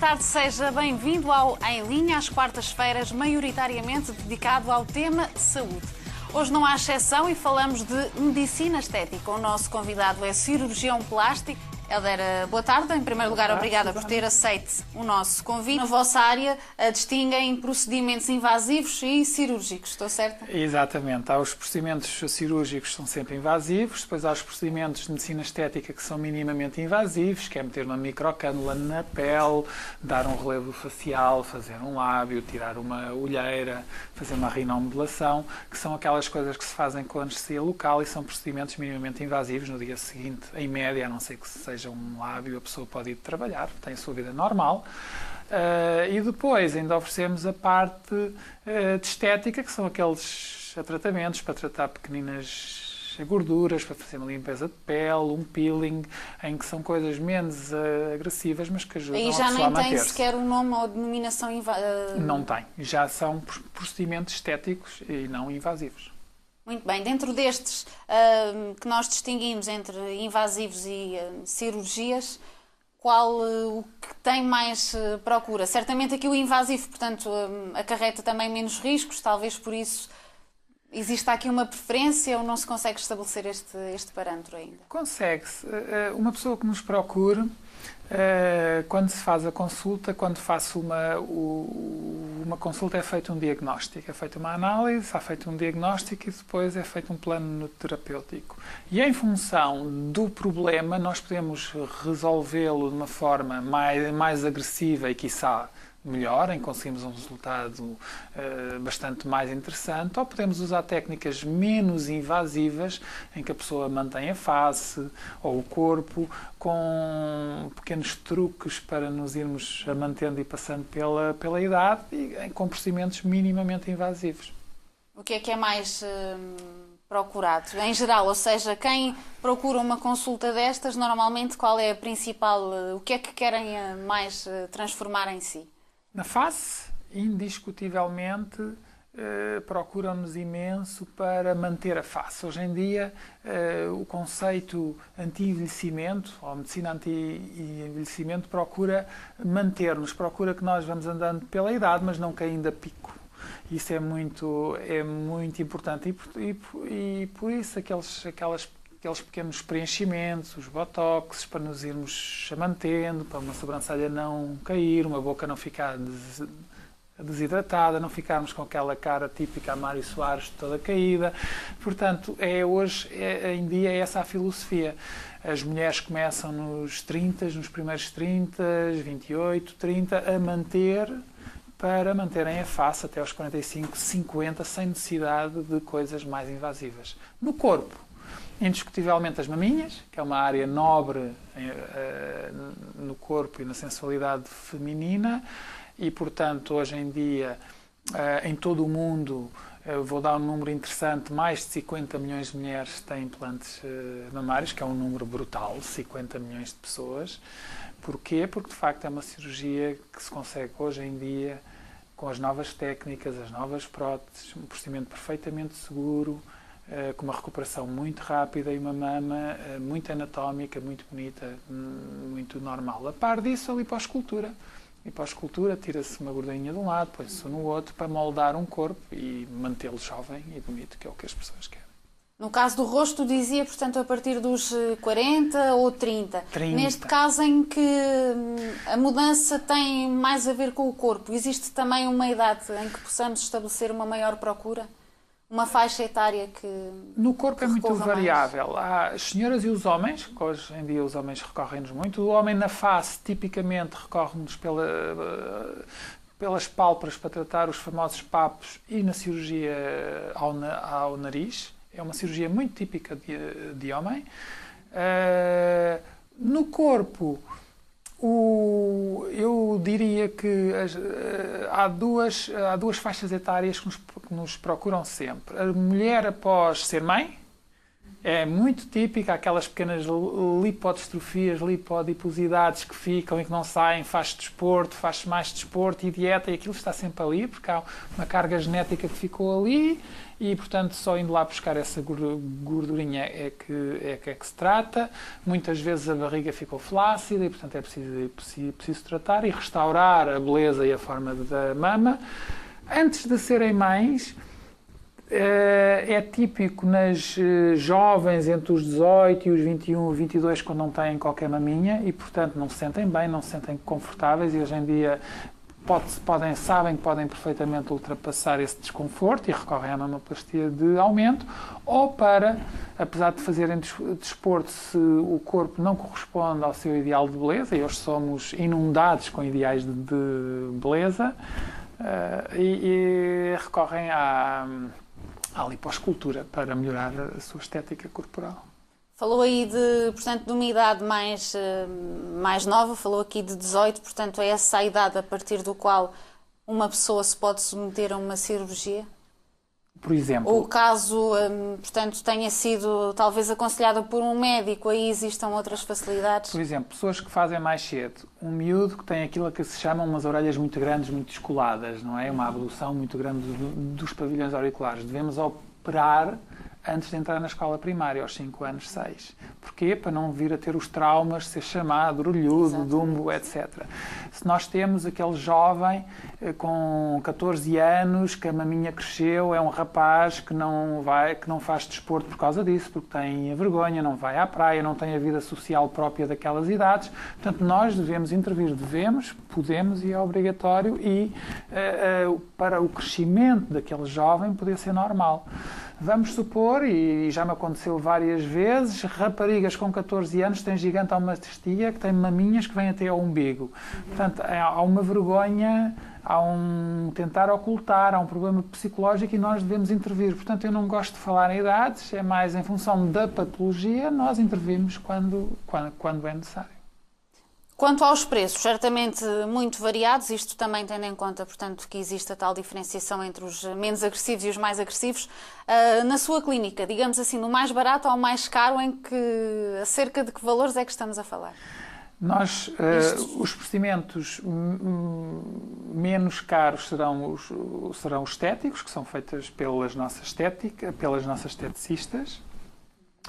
tarde, seja bem-vindo ao Em Linha, às quartas-feiras, maioritariamente dedicado ao tema saúde. Hoje não há exceção e falamos de medicina estética. O nosso convidado é cirurgião plástico. Helder, boa tarde. Em primeiro lugar, obrigada por ter aceito o nosso convite. Na vossa área, distinguem procedimentos invasivos e cirúrgicos, estou certa? Exatamente. Há os procedimentos cirúrgicos que são sempre invasivos, depois há os procedimentos de medicina estética que são minimamente invasivos, que é meter uma microcânula na pele, dar um relevo facial, fazer um lábio, tirar uma olheira, fazer uma rinomodulação, que são aquelas coisas que se fazem com anestesia local e são procedimentos minimamente invasivos. No dia seguinte, em média, a não ser que seja um lábio, a pessoa pode ir trabalhar, tem a sua vida normal. E depois ainda oferecemos a parte de estética, que são aqueles tratamentos para tratar pequeninas gorduras, para fazer uma limpeza de pele, um peeling, em que são coisas menos agressivas, mas que ajudam a pessoa a manter-se. E já nem tem sequer um nome ou denominação Não tem. Já são procedimentos estéticos e não invasivos. Muito bem. Dentro destes que nós distinguimos entre invasivos e cirurgias, qual o que tem mais procura? Certamente aqui o invasivo, portanto, acarreta também menos riscos, talvez por isso existe aqui uma preferência ou não se consegue estabelecer este parâmetro ainda? Consegue-se. Uma pessoa que nos procure, quando se faz a consulta, quando faço uma consulta, é feito um diagnóstico, é feita uma análise, é feito um diagnóstico e depois é feito um plano terapêutico. E em função do problema, nós podemos resolvê-lo de uma forma mais agressiva e, quiçá, melhor, em que conseguimos um resultado bastante mais interessante, ou podemos usar técnicas menos invasivas, em que a pessoa mantém a face ou o corpo, com pequenos truques para nos irmos mantendo e passando pela idade, e com procedimentos minimamente invasivos. O que é mais procurado, em geral? Ou seja, quem procura uma consulta destas, normalmente qual é a principal, o que é que querem mais transformar em si? Na face, indiscutivelmente, procuram-nos imenso para manter a face. Hoje em dia, o conceito anti-envelhecimento, ou medicina anti-envelhecimento, procura manter-nos, procura que nós vamos andando pela idade, mas não caindo a pico. Isso é muito importante e por isso aqueles pequenos preenchimentos, os botox, para nos irmos mantendo, para uma sobrancelha não cair, uma boca não ficar desidratada, não ficarmos com aquela cara típica a Mário Soares toda caída. Portanto, hoje em dia é essa a filosofia. As mulheres começam nos 30, nos primeiros 30, 28, 30, para manterem a face até aos 45, 50, sem necessidade de coisas mais invasivas. No corpo, indiscutivelmente as maminhas, que é uma área nobre no corpo e na sensualidade feminina e, portanto, hoje em dia, em todo o mundo, vou dar um número interessante, mais de 50 milhões de mulheres têm implantes mamários, que é um número brutal, 50 milhões de pessoas. Porquê? Porque, de facto, é uma cirurgia que se consegue hoje em dia, com as novas técnicas, as novas próteses, um procedimento perfeitamente seguro, com uma recuperação muito rápida e uma mama muito anatómica, muito bonita, muito normal. A par disso, a lipoescultura. A lipoescultura, tira-se uma gordurinha de um lado, põe-se no outro, para moldar um corpo e mantê-lo jovem e bonito, que é o que as pessoas querem. No caso do rosto, dizia, portanto, a partir dos 40 ou 30. Neste caso em que a mudança tem mais a ver com o corpo, existe também uma idade em que possamos estabelecer uma maior procura? Uma faixa etária que no corpo é muito variável. Há as senhoras e os homens, que hoje em dia os homens recorrem-nos muito. O homem na face, tipicamente, recorre-nos pelas pálpebras para tratar os famosos papos e na cirurgia ao nariz. É uma cirurgia muito típica de homem. No corpo, eu diria que há duas faixas etárias que nos procuram sempre. A mulher após ser mãe É muito típica, aquelas pequenas lipodistrofias, lipodiposidades que ficam e que não saem, faz desporto, faz mais desporto e dieta, e aquilo está sempre ali, porque há uma carga genética que ficou ali e, portanto, só indo lá buscar essa gordurinha é que se trata. Muitas vezes a barriga ficou flácida e, portanto, é preciso tratar e restaurar a beleza e a forma da mama. Antes de serem mães, é típico nas jovens entre os 18 e os 21, 22, quando não têm qualquer maminha e, portanto, não se sentem bem, não se sentem confortáveis, e hoje em dia sabem que podem perfeitamente ultrapassar esse desconforto e recorrem à mamoplastia de aumento, ou apesar de fazerem desporto, se o corpo não corresponde ao seu ideal de beleza, e hoje somos inundados com ideais de beleza, e recorrem à lipoescultura para melhorar a sua estética corporal. Falou aí portanto, de uma idade mais nova, falou aqui de 18, portanto é essa a idade a partir do qual uma pessoa se pode submeter a uma cirurgia? Por exemplo... Ou caso, portanto, tenha sido talvez aconselhada por um médico, aí existam outras facilidades? Por exemplo, pessoas que fazem mais cedo. Um miúdo que tem aquilo que se chama umas orelhas muito grandes, muito descoladas, não é? Uma abdução muito grande dos pavilhões auriculares. Devemos operar antes de entrar na escola primária, aos 5 anos, 6. Porquê? Para não vir a ter os traumas, ser chamado, orelhudo, dumbo, etc. Se nós temos aquele jovem com 14 anos, que a maminha cresceu, é um rapaz que não faz desporto por causa disso, porque tem vergonha, não vai à praia, não tem a vida social própria daquelas idades. Portanto, nós devemos intervir, podemos e é obrigatório, e para o crescimento daquele jovem poder ser normal. Vamos supor, e já me aconteceu várias vezes, raparigas com 14 anos têm gigantomastia, que têm maminhas que vêm até ao umbigo. Portanto, há uma vergonha, há um tentar ocultar, há um problema psicológico e nós devemos intervir. Portanto, eu não gosto de falar em idades, é mais em função da patologia, nós intervimos quando é necessário. Quanto aos preços, certamente muito variados, isto também tendo em conta, portanto, que existe a tal diferenciação entre os menos agressivos e os mais agressivos. Na sua clínica, digamos assim, do mais barato ao mais caro, acerca de que valores é que estamos a falar? Os procedimentos menos caros serão os estéticos, que são feitos pelas nossas esteticistas,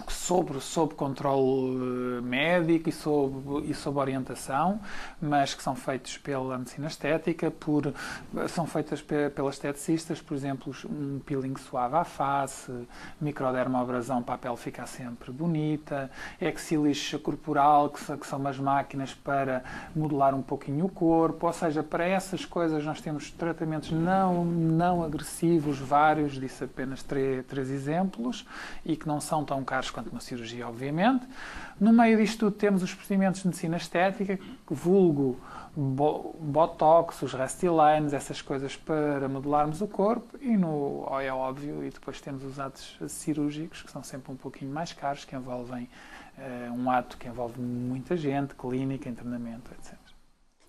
sob controle médico e sob orientação, mas que são feitos pela medicina estética, são feitas pelas esteticistas, por exemplo, um peeling suave à face, microdermoabrasão para a pele ficar sempre bonita, exilixa corporal, que são umas máquinas para modelar um pouquinho o corpo, ou seja, para essas coisas nós temos tratamentos não agressivos, vários, disse apenas três exemplos, e que não são tão caros quanto uma cirurgia, obviamente. No meio disto tudo temos os procedimentos de medicina estética, vulgo botox, os Restylane, essas coisas para modelarmos o corpo, e é óbvio, e depois temos os atos cirúrgicos, que são sempre um pouquinho mais caros, que envolvem um ato que envolve muita gente, clínica, internamento, etc.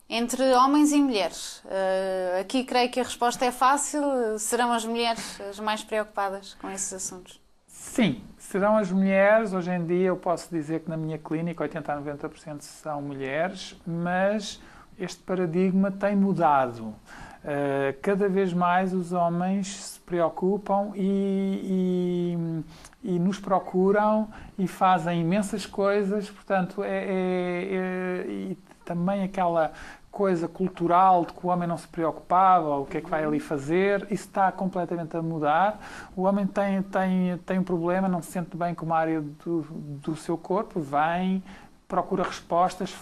Entre homens e mulheres, aqui creio que a resposta é fácil, serão as mulheres as mais preocupadas com esses assuntos? Sim, serão as mulheres. Hoje em dia eu posso dizer que na minha clínica 80% a 90% são mulheres, mas este paradigma tem mudado. Cada vez mais os homens se preocupam e nos procuram e fazem imensas coisas, portanto, e também aquela coisa cultural de que o homem não se preocupava, ou o que é que vai ali fazer, isso está completamente a mudar. O homem tem um problema, não se sente bem com uma área do seu corpo, vem, procura respostas,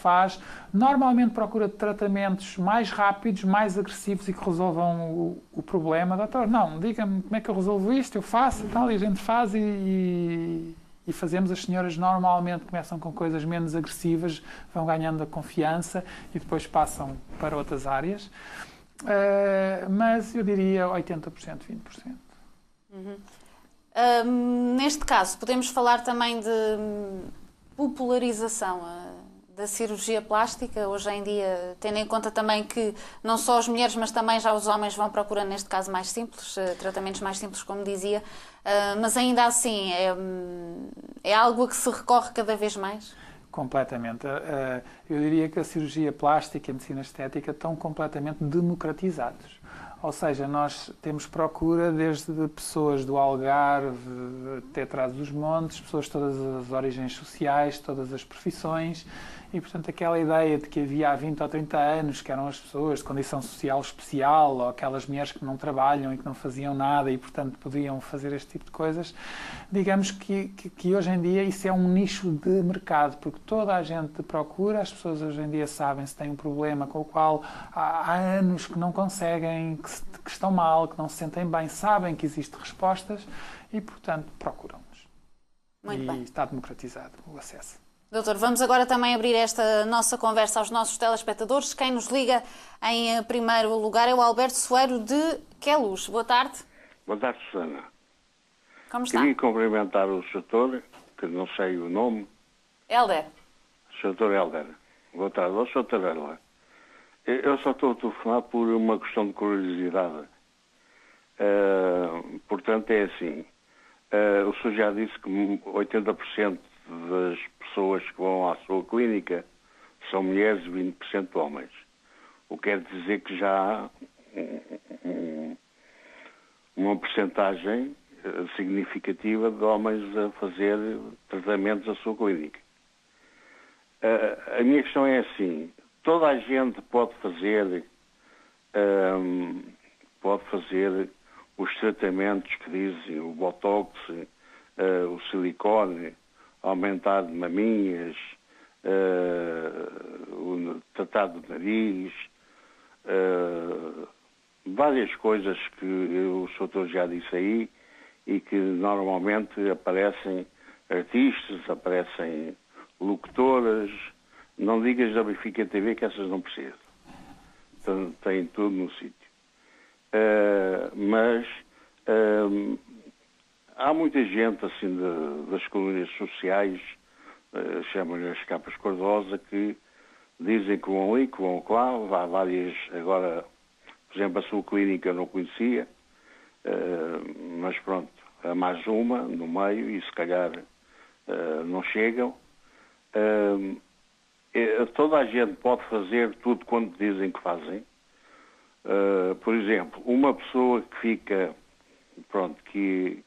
normalmente procura tratamentos mais rápidos, mais agressivos e que resolvam o problema. Doutor, não, diga-me como é que eu resolvo isto, eu faço e tal, e a gente faz e fazemos. As senhoras normalmente começam com coisas menos agressivas, vão ganhando a confiança e depois passam para outras áreas. Mas eu diria 80%, 20%. Uhum. Neste caso, podemos falar também de popularização da cirurgia plástica hoje em dia, tendo em conta também que não só as mulheres, mas também já os homens vão procurando, neste caso, mais simples, tratamentos mais simples, como dizia, mas ainda assim é algo a que se recorre cada vez mais? Completamente. Eu diria que a cirurgia plástica e a medicina estética estão completamente democratizados. Ou seja, nós temos procura desde pessoas do Algarve até Trás-os-Montes, pessoas de todas as origens sociais, todas as profissões, e, portanto, aquela ideia de que havia há 20 ou 30 anos, que eram as pessoas de condição social especial, ou aquelas mulheres que não trabalham e que não faziam nada e, portanto, podiam fazer este tipo de coisas, digamos que hoje em dia isso é um nicho de mercado, porque toda a gente procura, as pessoas hoje em dia sabem se têm um problema com o qual há anos que não conseguem, que estão mal, que não se sentem bem, sabem que existem respostas e, portanto, procuram-nos. Muito bem. Está democratizado o acesso. Doutor, vamos agora também abrir esta nossa conversa aos nossos telespectadores. Quem nos liga em primeiro lugar é o Alberto Soeiro de Queluz. Boa tarde. Boa tarde, Susana. Como está? Queria cumprimentar o Sr. que não sei o nome. Helder. Sr. Helder. Boa tarde. Ó, Sr. Helder. Eu só estou a telefonar por uma questão de curiosidade. Portanto, é assim. O senhor já disse que 80% das pessoas que vão à sua clínica são mulheres e 20% homens. O que quer dizer que já há uma percentagem significativa de homens a fazer tratamentos à sua clínica. A minha questão é assim, toda a gente pode fazer os tratamentos que dizem o botox, o silicone, aumentar de maminhas, o tratado de nariz, várias coisas que o Sr. já disse aí e que normalmente aparecem artistas, aparecem locutoras, não digas da Benfica TV que essas não precisam. Então, têm tudo no sítio. Mas há muita gente assim das colónias sociais, chamam-lhe as capas cor-de-rosa, que dizem que vão ali, que vão lá. Há várias, agora, por exemplo, a sua clínica eu não conhecia, mas pronto, há mais uma no meio e se calhar não chegam. Toda a gente pode fazer tudo quanto dizem que fazem. Por exemplo, uma pessoa que fica, pronto, que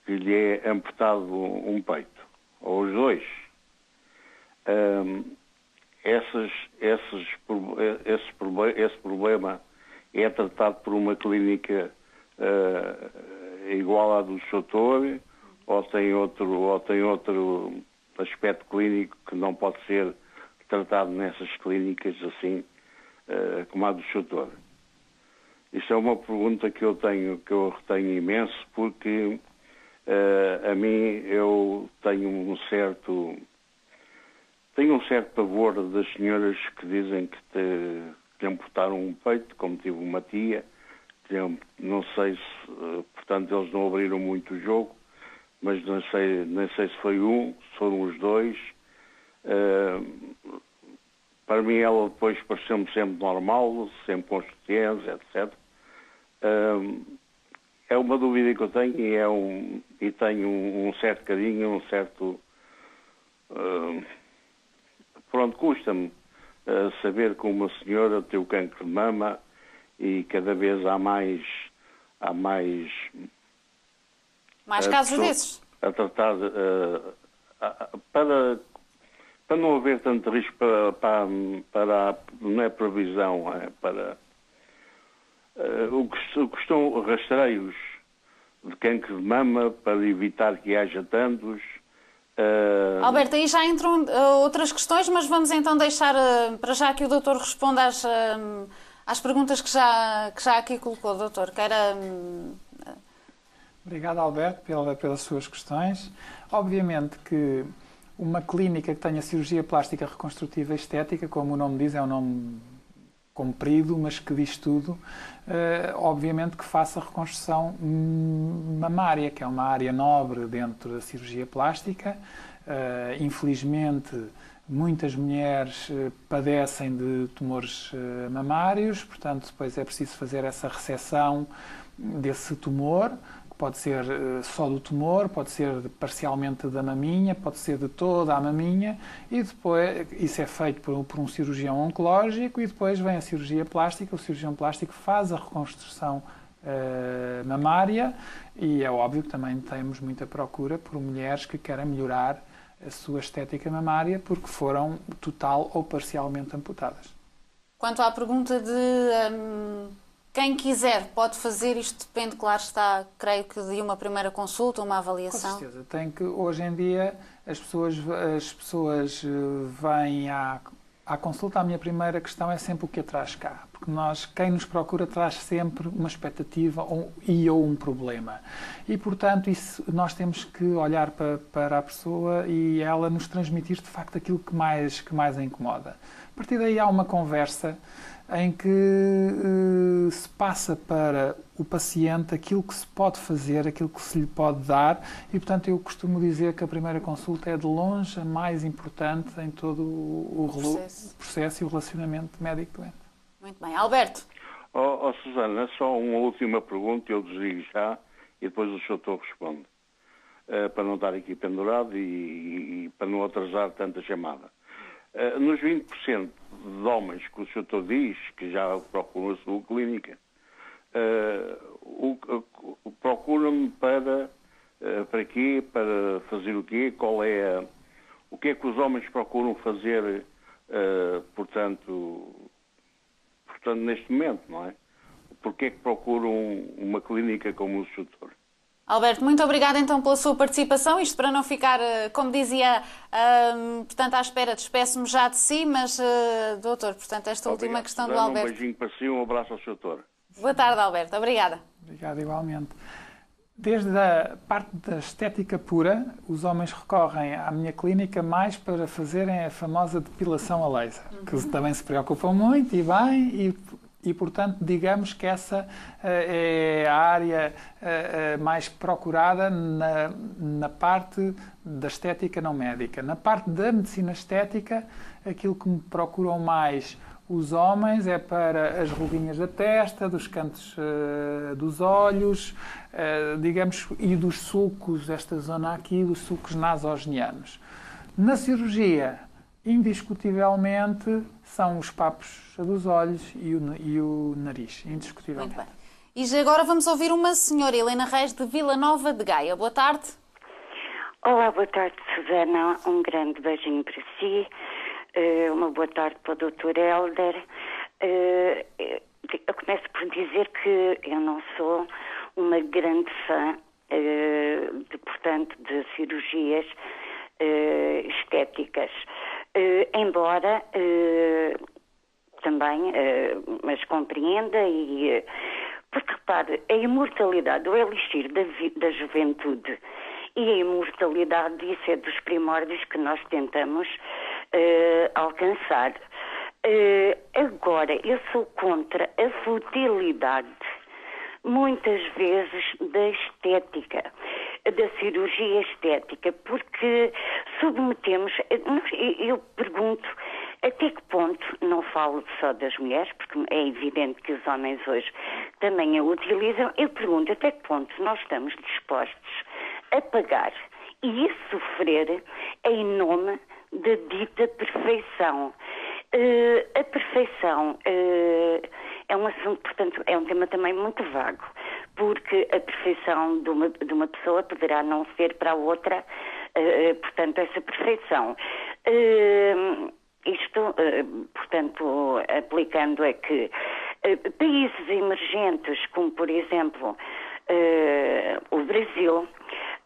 lhe é amputado um peito, ou os dois, esse problema é tratado por uma clínica igual à do doutor, ou tem outro aspecto clínico que não pode ser tratado nessas clínicas assim como a do doutor. Isso é uma pergunta que eu retenho imenso, porque a mim eu tenho um certo pavor das senhoras que dizem que amputaram um peito, como tive uma tia, que não sei se, portanto, eles não abriram muito o jogo, mas nem sei se foi se foram os dois. Para mim ela depois pareceu-me sempre normal, sempre com sutiãs, etc. É uma dúvida que eu tenho e tenho um certo carinho, um certo... pronto, custa-me saber que uma senhora tem o cancro de mama e cada vez há mais casos desses? A tratar para não haver tanto risco para não é previsão, é para o que estão rastreios de cancro de mama para evitar que haja tantos. Alberto, aí já entram outras questões, mas vamos então deixar para já que o doutor responda às perguntas que já aqui colocou, doutor. Obrigado, Alberto, pelas suas questões. Obviamente que uma clínica que tenha cirurgia plástica reconstrutiva e estética, como o nome diz, é um nome comprido, mas que diz tudo, obviamente que faça reconstrução mamária, que é uma área nobre dentro da cirurgia plástica. Infelizmente, Muitas mulheres padecem de tumores mamários, portanto, depois é preciso fazer essa ressecção desse tumor, que pode ser só do tumor, pode ser parcialmente da maminha, pode ser de toda a maminha, e depois isso é feito por um cirurgião oncológico, e depois vem a cirurgia plástica. O cirurgião plástico faz a reconstrução mamária, e é óbvio que também temos muita procura por mulheres que querem melhorar a sua estética mamária porque foram total ou parcialmente amputadas. Quanto à pergunta de quem quiser pode fazer, isto depende, claro está, creio que de uma primeira consulta, uma avaliação. Com certeza. Hoje em dia as pessoas vêm à consulta. A minha primeira questão é sempre o que traz cá. Porque quem nos procura traz sempre uma expectativa ou um problema. E, portanto, nós temos que olhar para a pessoa e ela nos transmitir, de facto, aquilo que mais a incomoda. A partir daí há uma conversa em que se passa para o paciente aquilo que se pode fazer, aquilo que se lhe pode dar, e, portanto, eu costumo dizer que a primeira consulta é de longe a mais importante em todo o processo e o relacionamento médico-doente. Muito bem. Alberto? Susana, só uma última pergunta, eu desligo já e depois o doutor responde, para não estar aqui pendurado e para não atrasar tanta chamada. Nos 20% de homens que o doutor diz que já procuram a sua clínica, procuram-me para quê? Para fazer o quê? O que é que os homens procuram fazer, portanto, neste momento, não é? Porquê é que procuram uma clínica como o doutor? Alberto, muito obrigada então pela sua participação. Isto para não ficar, como dizia, portanto, à espera, despeço-me já de si, mas, doutor, portanto, esta última questão do Alberto. Um beijinho para si, um abraço ao doutor. Boa tarde, Alberto. Obrigada. Obrigado, igualmente. Desde a parte da estética pura, os homens recorrem à minha clínica mais para fazerem a famosa depilação a laser, que também se preocupam muito e bem, e portanto, digamos que essa é a área mais procurada na parte da estética não médica. Na parte da medicina estética, aquilo que me procuram mais os homens é para as ruguinhas da testa, dos cantos dos olhos, digamos, e dos sulcos, esta zona aqui, dos sulcos nasogenianos. Na cirurgia, indiscutivelmente, são os papos dos olhos e o nariz, indiscutivelmente. Muito bem. E já agora vamos ouvir uma senhora, Helena Reis, de Vila Nova de Gaia. Boa tarde. Olá, boa tarde, Susana. Um grande beijinho para si. Uma boa tarde para o Dr. Hélder. Eu começo por dizer que eu não sou uma grande fã, de cirurgias estéticas. Embora também, mas compreenda porque repare, a imortalidade, o elixir da juventude e a imortalidade, isso é dos primórdios que nós tentamos alcançar. Agora, eu sou contra a futilidade, muitas vezes, da estética, da cirurgia estética, porque submetemos, eu pergunto, até que ponto, não falo só das mulheres, porque é evidente que os homens hoje também a utilizam, eu pergunto até que ponto nós estamos dispostos a pagar e a sofrer em nome da dita perfeição. A perfeição é um assunto, portanto, é um tema também muito vago, porque a perfeição de uma pessoa poderá não ser para a outra, portanto, essa perfeição. Isto, portanto, aplicando é que países emergentes, como por exemplo o Brasil,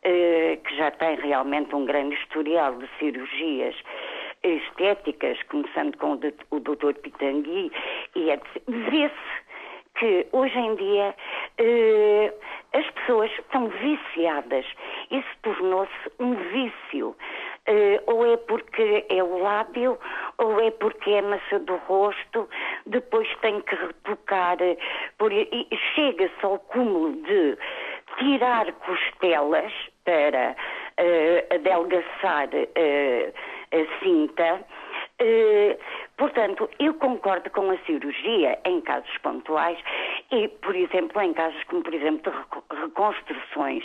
que já tem realmente um grande historial de cirurgias estéticas, começando com o Dr. Pitangui, e vê-se que hoje em dia as pessoas estão viciadas. Isso tornou-se um vício. Ou é porque é o lábio, ou é porque é a maçã do rosto, depois tem que retocar, e chega-se ao cúmulo de tirar costelas para adelgaçar a cinta, Portanto, eu concordo com a cirurgia em casos pontuais e, por exemplo, em casos como, por exemplo, de reconstruções.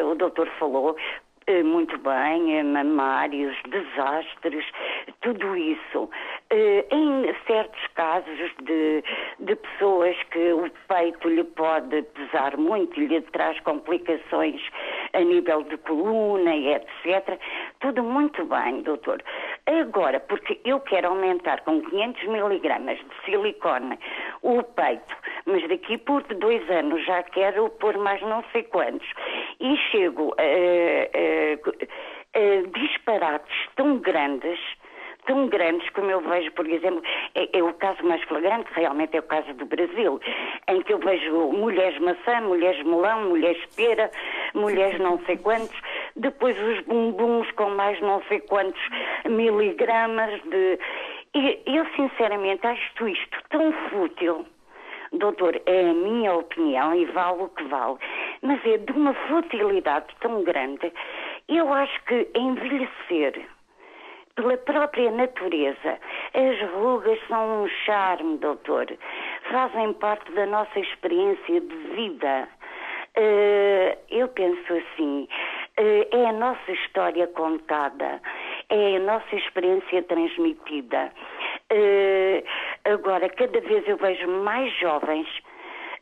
O doutor falou muito bem, mamários, desastres, tudo isso. Em certos casos de pessoas que o peito lhe pode pesar muito e lhe traz complicações a nível de coluna e etc. Tudo muito bem, doutor. Agora, porque eu quero aumentar com 500 miligramas de silicone o peito, mas daqui por 2 anos já quero pôr mais não sei quantos, e chego a disparates tão grandes como eu vejo, por exemplo, é o caso mais flagrante, realmente é o caso do Brasil, em que eu vejo mulheres maçã, mulheres melão, mulheres pera, mulheres não sei quantos, depois os bumbuns com mais não sei quantos miligramas de... Eu sinceramente acho isto tão fútil, doutor, é a minha opinião e vale o que vale, mas é de uma futilidade tão grande. Eu acho que envelhecer pela própria natureza, as rugas são um charme, doutor, fazem parte da nossa experiência de vida. Eu penso assim, é a nossa história contada, é a nossa experiência transmitida. Agora, cada vez eu vejo mais jovens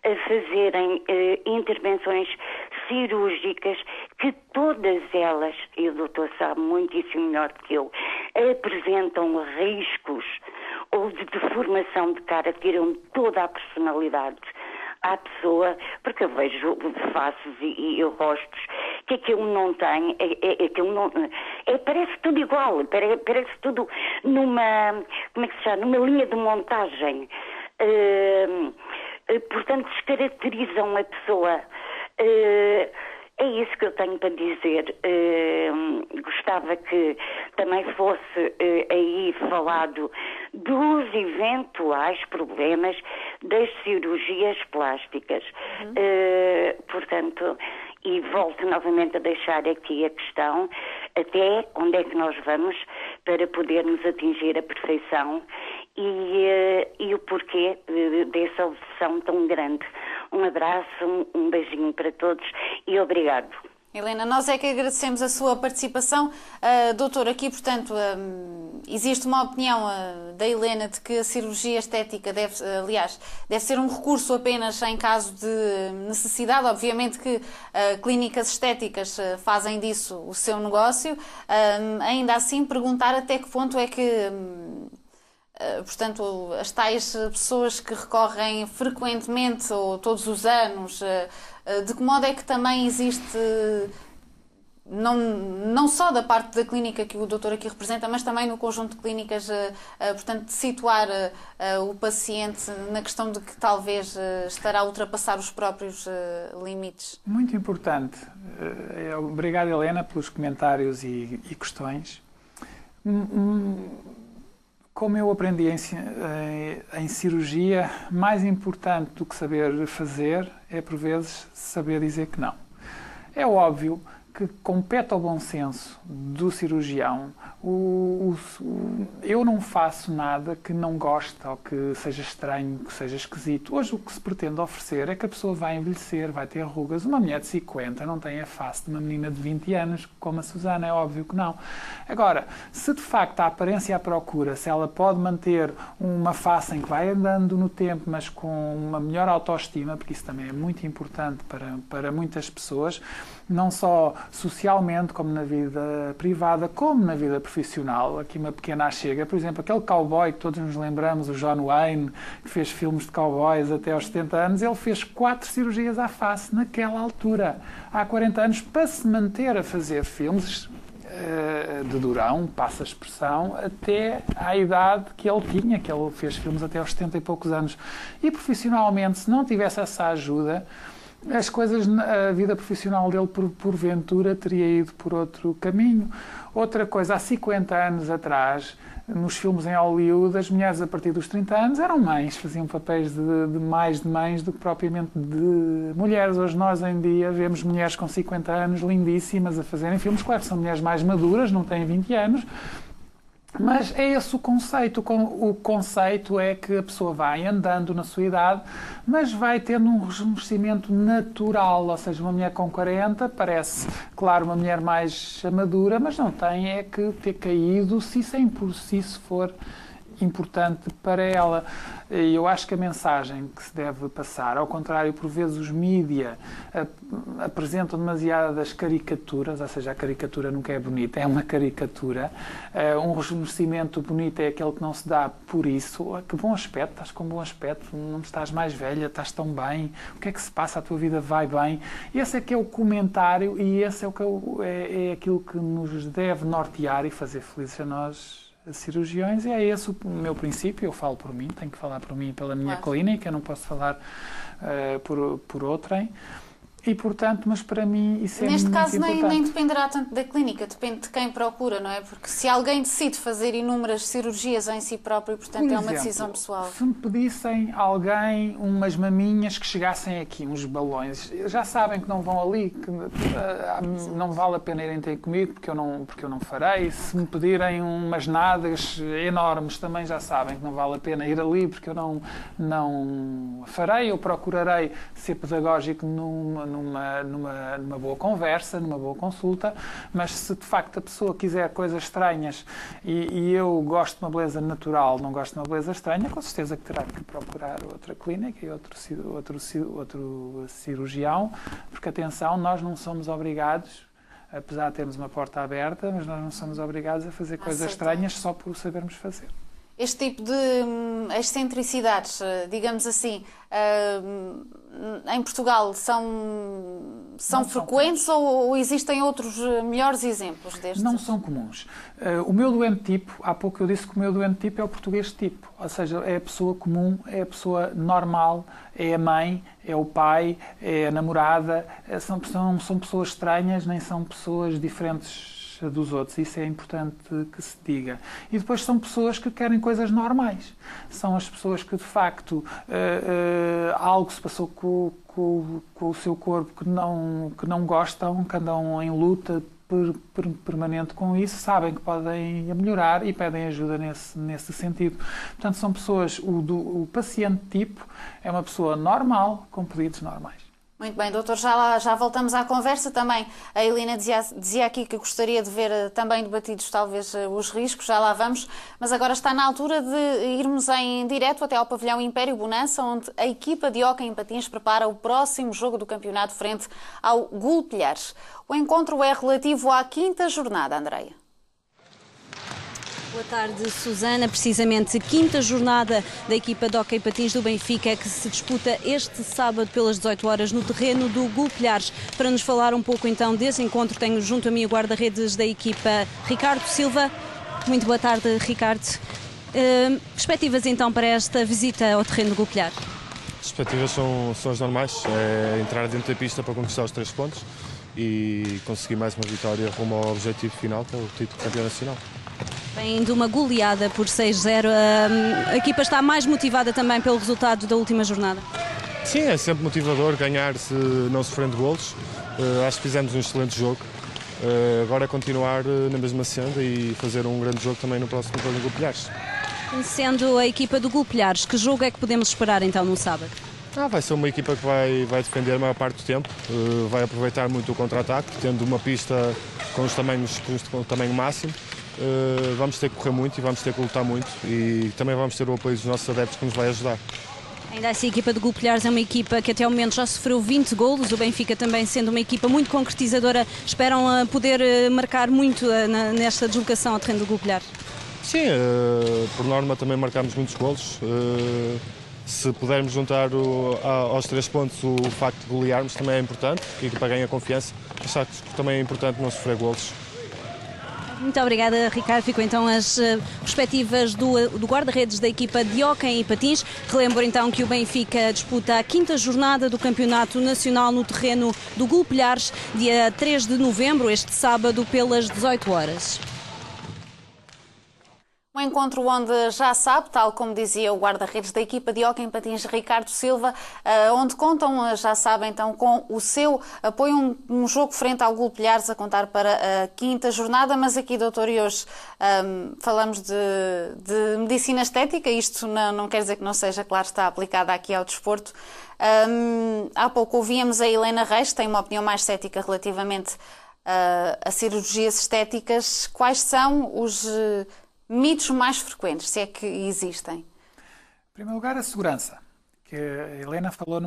a fazerem intervenções cirúrgicas que todas elas, e o doutor sabe muitíssimo melhor do que eu, apresentam riscos ou de deformação de cara, tiram toda a personalidade à pessoa, porque eu vejo faces e rostos que aquilo não tem, parece tudo igual, parece tudo numa, como é que se chama, numa linha de montagem. Portanto, descaracterizam a pessoa. É isso que eu tenho para dizer. Gostava que também fosse aí falado dos eventuais problemas das cirurgias plásticas. Portanto, e volto novamente a deixar aqui a questão, até onde é que nós vamos para podermos atingir a perfeição e o porquê dessa obsessão tão grande. Um abraço, um beijinho para todos e obrigado. Helena, nós é que agradecemos a sua participação. Doutor, aqui, portanto, existe uma opinião da Helena de que a cirurgia estética deve ser um recurso apenas em caso de necessidade. Obviamente que clínicas estéticas fazem disso o seu negócio. Ainda assim, perguntar até que ponto é que... portanto, as tais pessoas que recorrem frequentemente ou todos os anos, de que modo é que também existe, não só da parte da clínica que o doutor aqui representa, mas também no conjunto de clínicas, portanto, de situar o paciente na questão de que talvez estará a ultrapassar os próprios limites? Muito importante. Obrigado, Helena, pelos comentários e questões. Como eu aprendi em cirurgia, mais importante do que saber fazer é, por vezes, saber dizer que não. É óbvio que compete ao bom senso do cirurgião. Eu não faço nada que não goste ou que seja estranho, que seja esquisito. Hoje o que se pretende oferecer é que a pessoa vai envelhecer, vai ter rugas. Uma mulher de 50 não tem a face de uma menina de 20 anos, como a Susana, é óbvio que não. Agora, se de facto a aparência à procura, se ela pode manter uma face em que vai andando no tempo, mas com uma melhor autoestima, porque isso também é muito importante para muitas pessoas, não só socialmente, como na vida privada, como na vida profissional. Aqui uma pequena achega. Por exemplo, aquele cowboy que todos nos lembramos, o John Wayne, que fez filmes de cowboys até aos 70 anos, ele fez 4 cirurgias à face naquela altura, há 40 anos, para se manter a fazer filmes de durão, passa a expressão, até à idade que ele tinha, que ele fez filmes até aos 70 e poucos anos. E profissionalmente, se não tivesse essa ajuda, as coisas, a vida profissional dele, porventura, teria ido por outro caminho. Outra coisa, há 50 anos atrás, nos filmes em Hollywood, as mulheres a partir dos 30 anos eram mães, faziam papéis mais de mães do que propriamente de mulheres. Hoje nós, em dia, vemos mulheres com 50 anos lindíssimas a fazerem filmes. Claro que são mulheres mais maduras, não têm 20 anos, Mas é esse o conceito. O conceito é que a pessoa vai andando na sua idade, mas vai tendo um rejuvenescimento natural. Ou seja, uma mulher com 40 parece, claro, uma mulher mais madura, mas não tem é que ter caído se isso for importante para ela. Eu acho que a mensagem que se deve passar, ao contrário, por vezes os mídia apresentam demasiadas caricaturas, ou seja, a caricatura nunca é bonita, é uma caricatura. Um rejuvenescimento bonito é aquele que não se dá por isso. Que bom aspecto, estás com bom aspecto, não estás mais velha, estás tão bem, o que é que se passa, a tua vida vai bem. Esse é que é o comentário e esse é aquilo que nos deve nortear e fazer felizes a nós, cirurgiões, e é esse o meu princípio. Eu falo por mim, tenho que falar por mim, pela minha clínica, não posso falar por outrem. E, portanto, mas para mim isso é muito importante. Neste caso nem dependerá tanto da clínica, depende de quem procura, não é? Porque se alguém decide fazer inúmeras cirurgias em si próprio, portanto, por é uma exemplo, decisão pessoal. Se me pedissem alguém umas maminhas que chegassem aqui, uns balões, já sabem que não vão ali, que não vale a pena irem ter comigo, porque eu não farei. Se me pedirem umas nádegas enormes, também já sabem que não vale a pena ir ali, porque eu não farei. Eu procurarei ser pedagógico numa boa conversa, numa boa consulta, mas se de facto a pessoa quiser coisas estranhas e eu gosto de uma beleza natural, não gosto de uma beleza estranha, com certeza que terá que procurar outra clínica e outro cirurgião, porque atenção, nós não somos obrigados, apesar de termos uma porta aberta, mas nós não somos obrigados a fazer coisas estranhas só por o sabermos fazer. Este tipo de excentricidades, digamos assim, em Portugal são frequentes ou existem outros melhores exemplos destes? Não são comuns. O meu doente tipo, há pouco eu disse que o meu doente tipo é o português tipo, ou seja, é a pessoa comum, é a pessoa normal, é a mãe, é o pai, é a namorada, são pessoas estranhas, nem são pessoas diferentes dos outros. Isso é importante que se diga. E depois são pessoas que querem coisas normais. São as pessoas que, de facto, algo se passou com o seu corpo que não gostam, que andam em luta permanente com isso, sabem que podem melhorar e pedem ajuda nesse sentido. Portanto, são pessoas, o paciente tipo é uma pessoa normal, com pedidos normais. Muito bem, doutor, já voltamos à conversa também. A Helena dizia aqui que gostaria de ver também debatidos talvez os riscos, já lá vamos, mas agora está na altura de irmos em direto até ao pavilhão Império Bonança, onde a equipa de hóquei em patins prepara o próximo jogo do campeonato frente ao Gulpilhares. O encontro é relativo à 5ª jornada, Andreia. Boa tarde, Susana. Precisamente, 5ª jornada da equipa de hóquei patins do Benfica, que se disputa este sábado pelas 18 horas no terreno do Gulpilhares. Para nos falar um pouco então desse encontro, tenho junto a mim o guarda-redes da equipa, Ricardo Silva. Muito boa tarde, Ricardo. Perspectivas então para esta visita ao terreno do Gulpilhares? As perspectivas são as normais, é entrar dentro da pista para conquistar os 3 pontos e conseguir mais uma vitória rumo ao objetivo final, que é o título de campeão nacional. Vem de uma goleada por 6-0. A equipa está mais motivada também pelo resultado da última jornada? Sim, é sempre motivador ganhar se não sofrendo golos. Acho que fizemos um excelente jogo. Agora é continuar na mesma senda e fazer um grande jogo também no próximo jogo em Gulpilhares. Sendo a equipa do Gulpilhares, que jogo é que podemos esperar então no sábado? Vai ser uma equipa que vai defender a maior parte do tempo, vai aproveitar muito o contra-ataque, tendo uma pista com o tamanho máximo. Vamos ter que correr muito e vamos ter que lutar muito e também vamos ter o apoio dos nossos adeptos que nos vai ajudar. Ainda assim, a equipa de Gulpilhares é uma equipa que até ao momento já sofreu 20 golos, o Benfica também sendo uma equipa muito concretizadora, esperam poder marcar muito nesta deslocação ao terreno do Gulpilhares? Sim, por norma também marcamos muitos golos. Se pudermos juntar aos 3 pontos o facto de golearmos também é importante, porque a equipa ganha confiança, mas acho que também é importante não sofrer golos. Muito obrigada, Ricardo. Ficam então as perspectivas do guarda-redes da equipa de hóquei e patins. Relembro então que o Benfica disputa a 5ª jornada do Campeonato Nacional no terreno do Gulpilhares, dia 3 de novembro, este sábado, pelas 18 horas. Um encontro onde já sabe, tal como dizia o guarda-redes da equipa de hóquei em patins Ricardo Silva, onde contam, já sabe então, com o seu apoio, um jogo frente ao Golpilhares a contar para a 5ª jornada. Mas aqui, doutor, e hoje falamos de medicina estética. Isto não quer dizer que não seja, claro, está aplicada aqui ao desporto. Há pouco ouvíamos a Helena Reis, que tem uma opinião mais cética relativamente a cirurgias estéticas. Quais são os mitos mais frequentes, se é que existem? Em primeiro lugar, a segurança. Que a Helena falou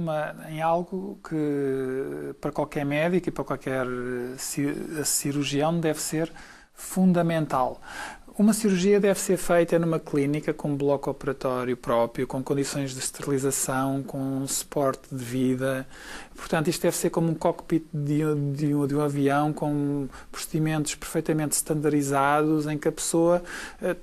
em algo que para qualquer médico e para qualquer cirurgião deve ser fundamental. Uma cirurgia deve ser feita numa clínica com um bloco operatório próprio, com condições de esterilização, com um suporte de vida. Portanto, isto deve ser como um cockpit de um avião, com procedimentos perfeitamente standardizados, em que a pessoa,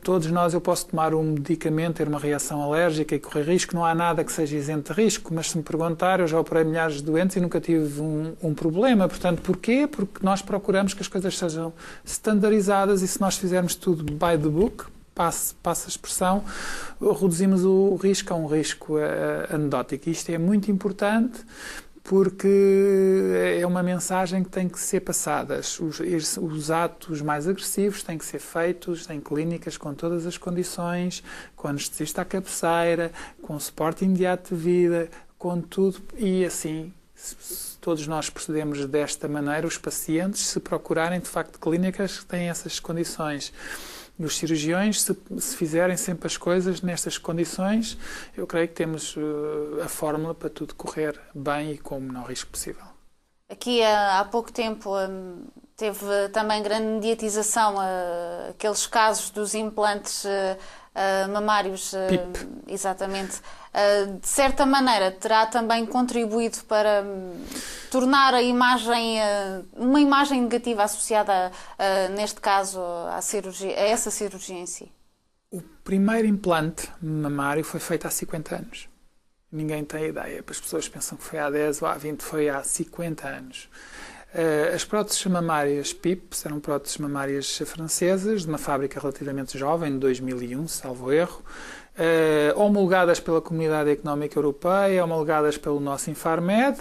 todos nós, eu posso tomar um medicamento, ter uma reação alérgica e correr risco. Não há nada que seja isento de risco, mas se me perguntar, eu já operei milhares de doentes e nunca tive um problema. Portanto, porquê? Porque nós procuramos que as coisas sejam standardizadas, e se nós fizermos tudo by the book, passa a expressão, reduzimos o risco a um risco anedótico. Isto é muito importante, porque é uma mensagem que tem que ser passada. Os atos mais agressivos têm que ser feitos em clínicas com todas as condições, com anestesista à cabeceira, com suporte imediato de vida, com tudo. E assim, se todos nós procedemos desta maneira, os pacientes, se procurarem de facto clínicas que têm essas condições. E os cirurgiões, se fizerem sempre as coisas nestas condições, eu creio que temos a fórmula para tudo correr bem e com o menor risco possível. Aqui há pouco tempo teve também grande mediatização aqueles casos dos implantes mamários. PIP. Exatamente. De certa maneira, terá também contribuído para tornar a imagem, uma imagem negativa associada, neste caso, a essa cirurgia em si? O primeiro implante mamário foi feito há 50 anos. Ninguém tem ideia. As pessoas pensam que foi há 10 ou há 20, foi há 50 anos. As próteses mamárias PIP eram próteses mamárias francesas, de uma fábrica relativamente jovem, de 2001, salvo erro, homologadas pela Comunidade Económica Europeia, homologadas pelo nosso Infarmed.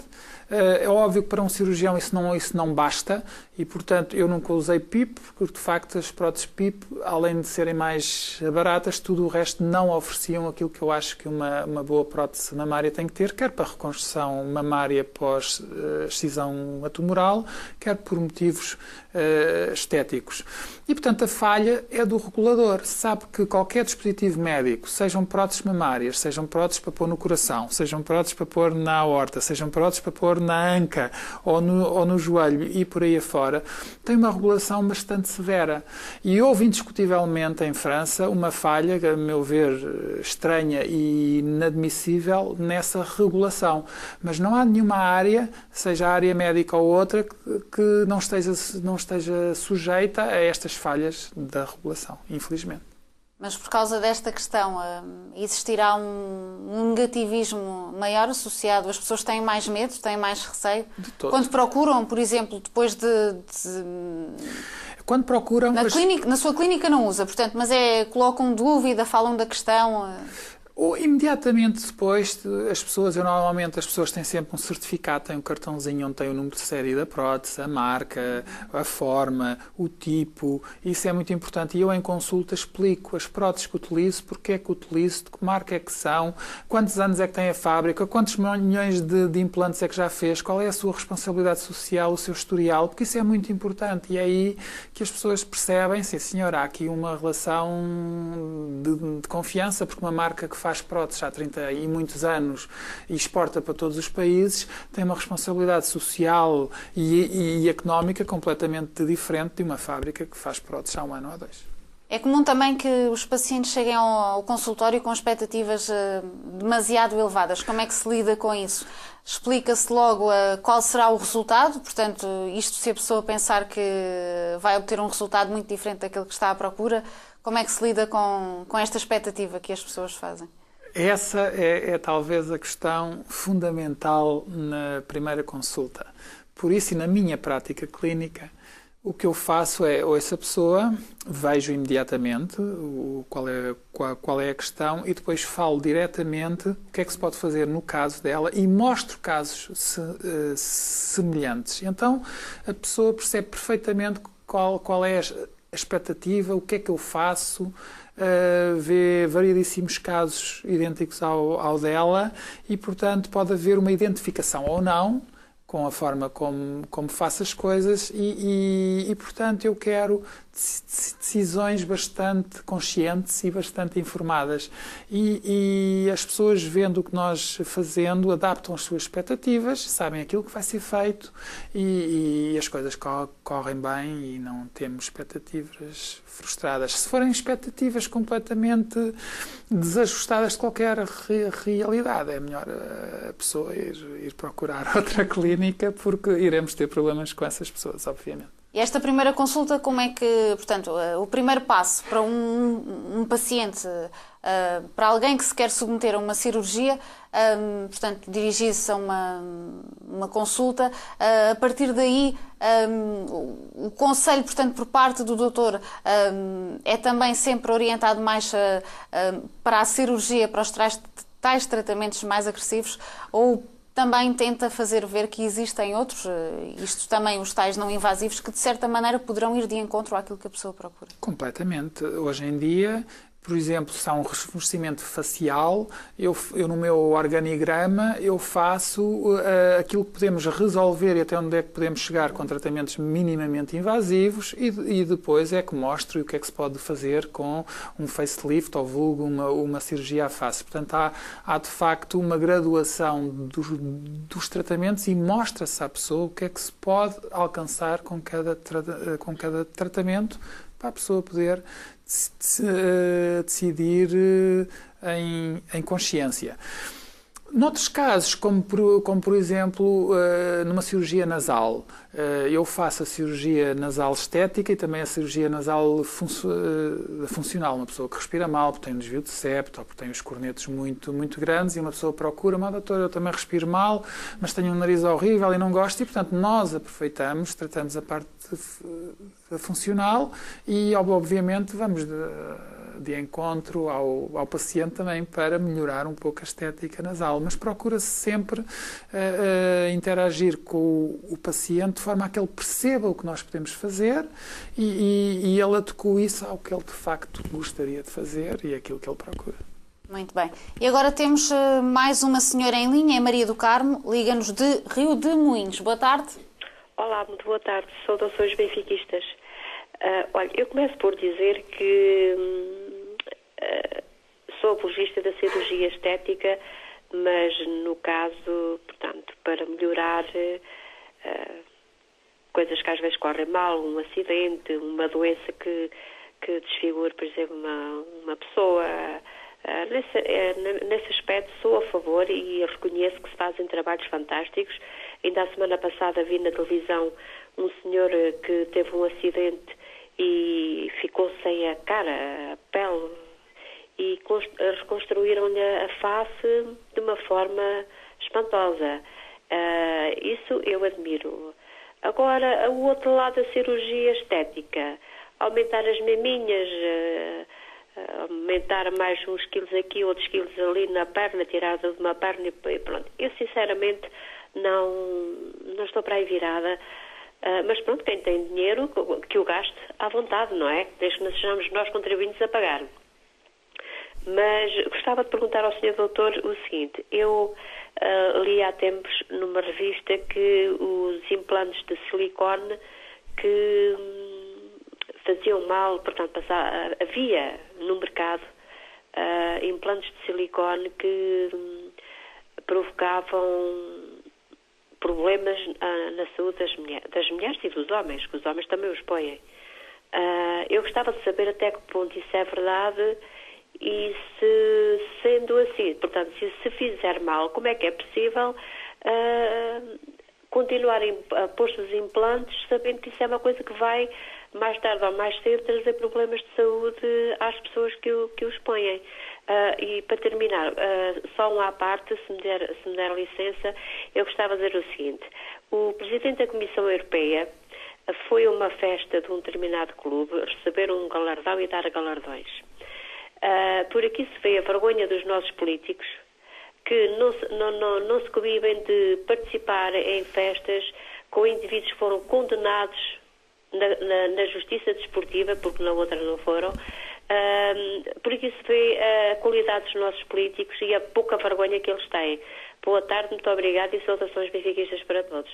É óbvio que para um cirurgião isso não basta, e portanto eu nunca usei PIP, porque de facto as próteses PIP, além de serem mais baratas, tudo o resto não ofereciam aquilo que eu acho que uma boa prótese mamária tem que ter, quer para reconstrução mamária pós excisão atumoral, quer por motivos estéticos. E portanto a falha é do regulador. Sabe que qualquer dispositivo médico, sejam próteses mamárias, sejam próteses para pôr no coração, sejam próteses para pôr na aorta, sejam próteses para pôr na anca ou no joelho e por aí afora, tem uma regulação bastante severa. E houve indiscutivelmente em França uma falha, a meu ver, estranha e inadmissível nessa regulação. Mas não há nenhuma área, seja a área médica ou outra, que não esteja sujeita a estas falhas da regulação, infelizmente. Mas por causa desta questão, existirá um negativismo maior associado? As pessoas têm mais medo, têm mais receio? Quando procuram, por exemplo, depois Quando procuram... Na sua clínica não usa, portanto, mas colocam dúvida, falam da questão... Ou imediatamente depois, normalmente as pessoas têm sempre um certificado, têm um cartãozinho onde tem o número de série da prótese, a marca, a forma, o tipo, isso é muito importante. E eu em consulta explico as próteses que utilizo, porque é que utilizo, de que marca é que são, quantos anos é que tem a fábrica, quantos milhões de implantes é que já fez, qual é a sua responsabilidade social, o seu historial, porque isso é muito importante. E é aí que as pessoas percebem, sim senhor, há aqui uma relação de confiança, porque uma marca que faz próteses há 30 e muitos anos e exporta para todos os países, tem uma responsabilidade social e económica completamente diferente de uma fábrica que faz próteses há 1 ano ou 2. É comum também que os pacientes cheguem ao consultório com expectativas demasiado elevadas. Como é que se lida com isso? Explica-se logo qual será o resultado, portanto, isto se a pessoa pensar que vai obter um resultado muito diferente daquele que está à procura, como é que se lida com esta expectativa que as pessoas fazem? Essa é talvez a questão fundamental na primeira consulta. Por isso, e na minha prática clínica, O que eu faço é, ouço a pessoa, vejo imediatamente qual é a questão e depois falo diretamente o que é que se pode fazer no caso dela e mostro casos semelhantes. Então a pessoa percebe perfeitamente qual é a expectativa, o que é que eu faço, vê variedíssimos casos idênticos ao dela e, portanto, pode haver uma identificação ou não com a forma como faço as coisas e, portanto, eu quero decisões bastante conscientes e bastante informadas. E as pessoas, vendo o que nós fazendo, adaptam as suas expectativas, sabem aquilo que vai ser feito e as coisas correm bem e não temos expectativas frustradas. Se forem expectativas completamente desajustadas de qualquer realidade, é melhor a pessoa ir procurar outra clínica, porque iremos ter problemas com essas pessoas, obviamente. E esta primeira consulta, como é que, portanto, o primeiro passo para um paciente, para alguém que se quer submeter a uma cirurgia, portanto, dirigir-se a uma consulta, a partir daí, o conselho, portanto, por parte do doutor é também sempre orientado mais para a cirurgia, para os tais tratamentos mais agressivos, ou também tenta fazer ver que existem outros, isto também os tais não invasivos, que de certa maneira poderão ir de encontro àquilo que a pessoa procura? Completamente. Hoje em dia, por exemplo, se há um rejuvenescimento facial, eu no meu organigrama eu faço aquilo que podemos resolver e até onde é que podemos chegar com tratamentos minimamente invasivos e depois é que mostro o que é que se pode fazer com um facelift ou vulgo uma cirurgia à face. Portanto, há de facto uma graduação dos tratamentos e mostra-se à pessoa o que é que se pode alcançar com cada tratamento para a pessoa poder decidir em consciência. Noutros casos, como por exemplo numa cirurgia nasal, eu faço a cirurgia nasal estética e também a cirurgia nasal funcional. Uma pessoa que respira mal, porque tem um desvio de septo ou porque tem os cornetos muito, muito grandes e uma pessoa procura, mas doutor, eu também respiro mal, mas tenho um nariz horrível e não gosto e, portanto, nós aproveitamos, tratamos a parte funcional e, obviamente, vamos de encontro ao paciente também para melhorar um pouco a estética nasal, mas procura-se sempre interagir com o paciente de forma a que ele perceba o que nós podemos fazer e ele adequa isso ao que ele de facto gostaria de fazer e aquilo que ele procura. Muito bem. E agora temos mais uma senhora em linha, é Maria do Carmo, liga-nos de Rio de Moinhos. Boa tarde. Olá, muito boa tarde. Saudações benfiquistas. Olha, eu começo por dizer que sou apologista da cirurgia estética, mas no caso, portanto, para melhorar coisas que às vezes correm mal, um acidente, uma doença que desfigure, por exemplo, uma pessoa. Nesse aspecto sou a favor e reconheço que se fazem trabalhos fantásticos. Ainda a semana passada vi na televisão um senhor que teve um acidente e ficou sem a cara, a pele, e reconstruíram-lhe a face de uma forma espantosa. Isso eu admiro. Agora, o outro lado da cirurgia estética, aumentar as maminhas, aumentar mais uns quilos aqui, outros quilos ali na perna, tirar de uma perna e pronto. Eu, sinceramente, não estou para aí virada. Mas pronto, quem tem dinheiro, que o gaste à vontade, não é? Desde que não sejamos nós contribuintes a pagar. Mas gostava de perguntar ao Sr. Doutor o seguinte: eu li há tempos numa revista que os implantes de silicone que faziam mal, portanto, havia no mercado implantes de silicone que provocavam problemas na saúde das mulheres e dos homens, que os homens também os põem. Eu gostava de saber até que ponto isso é verdade e se, sendo assim, portanto, se fizer mal, como é que é possível continuar a pôr-se os implantes, sabendo que isso é uma coisa que vai, mais tarde ou mais cedo, trazer problemas de saúde às pessoas que os põem. E para terminar, só uma à parte, se me der licença, eu gostava de dizer o seguinte: o Presidente da Comissão Europeia foi uma festa de um determinado clube, receber um galardão e dar galardões. Por aqui se vê a vergonha dos nossos políticos, que não se coibem de participar em festas com indivíduos que foram condenados na justiça desportiva, porque na outra não foram. Por aqui se vê a qualidade dos nossos políticos e a pouca vergonha que eles têm. Boa tarde, muito obrigada e saudações benfiquistas para todos.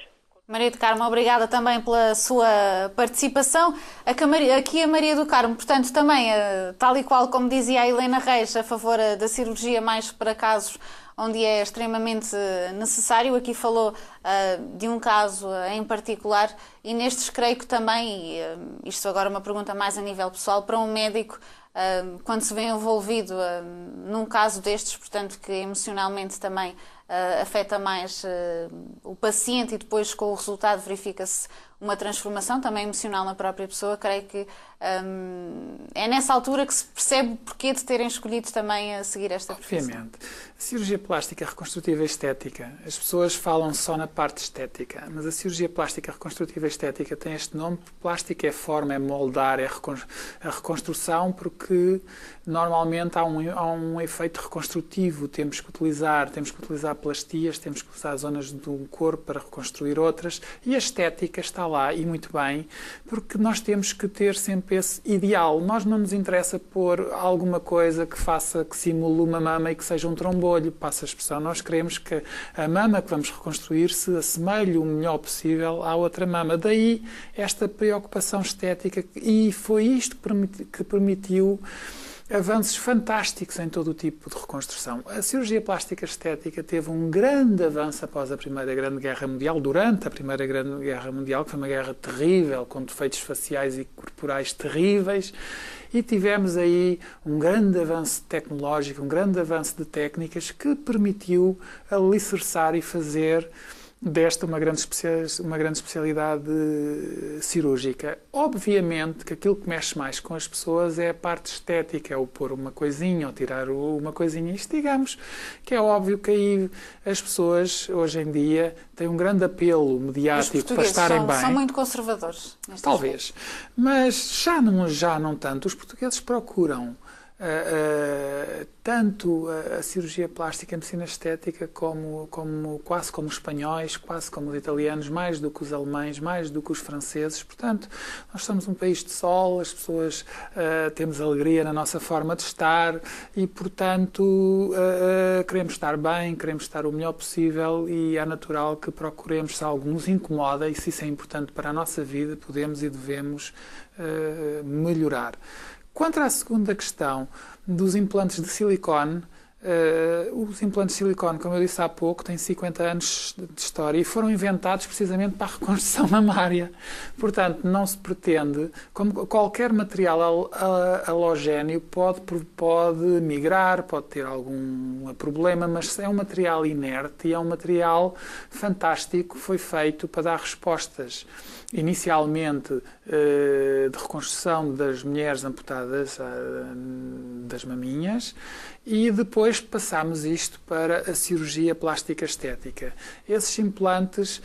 Maria do Carmo, obrigada também pela sua participação. Aqui a Maria do Carmo, portanto, também, tal e qual como dizia a Helena Reis, a favor da cirurgia mais para casos onde é extremamente necessário. Aqui falou de um caso em particular e nestes creio que também, e isto agora é uma pergunta mais a nível pessoal, para um médico, quando se vê envolvido num caso destes, portanto, que emocionalmente também afeta mais o paciente e depois com o resultado verifica-se uma transformação também emocional na própria pessoa, creio que é nessa altura que se percebe o porquê de terem escolhido também a seguir esta profissão. Obviamente. A cirurgia plástica reconstrutiva e estética, as pessoas falam só na parte estética, mas a cirurgia plástica reconstrutiva e estética tem este nome, plástica é forma, é moldar, é a reconstrução, porque normalmente há um efeito reconstrutivo, temos que utilizar plastias, temos que usar zonas do corpo para reconstruir outras, e a estética está lá, e muito bem, porque nós temos que ter sempre esse ideal. Nós não nos interessa pôr alguma coisa que simule uma mama e que seja um trombolho, passa a expressão. Nós queremos que a mama que vamos reconstruir se assemelhe o melhor possível à outra mama. Daí esta preocupação estética, e foi isto que permitiu avanços fantásticos em todo o tipo de reconstrução. A cirurgia plástica estética teve um grande avanço após a Primeira Grande Guerra Mundial, durante a Primeira Grande Guerra Mundial, que foi uma guerra terrível, com defeitos faciais e corporais terríveis, e tivemos aí um grande avanço tecnológico, um grande avanço de técnicas que permitiu alicerçar e fazer desta uma grande especialidade cirúrgica. Obviamente que aquilo que mexe mais com as pessoas é a parte estética, é o pôr uma coisinha ou tirar uma coisinha. Isto, digamos, que é óbvio que aí as pessoas, hoje em dia, têm um grande apelo mediático para estarem bem. São muito conservadores. Talvez. Mas já não tanto. Os portugueses procuram tanto a cirurgia plástica e a medicina estética quase como os espanhóis, quase como os italianos, mais do que os alemães, mais do que os franceses. Portanto, nós somos um país de sol, as pessoas temos alegria na nossa forma de estar e, portanto, queremos estar bem, queremos estar o melhor possível e é natural que procuremos, se algo nos incomoda e se isso é importante para a nossa vida, podemos e devemos melhorar. Quanto à segunda questão dos implantes de silicone, os implantes de silicone, como eu disse há pouco, têm 50 anos de história e foram inventados precisamente para a reconstrução mamária. Portanto, não se pretende, como qualquer material halogéneo pode migrar, pode ter algum problema, mas é um material inerte e é um material fantástico, foi feito para dar respostas inicialmente de reconstrução das mulheres amputadas das maminhas e depois passámos isto para a cirurgia plástica estética. Esses implantes,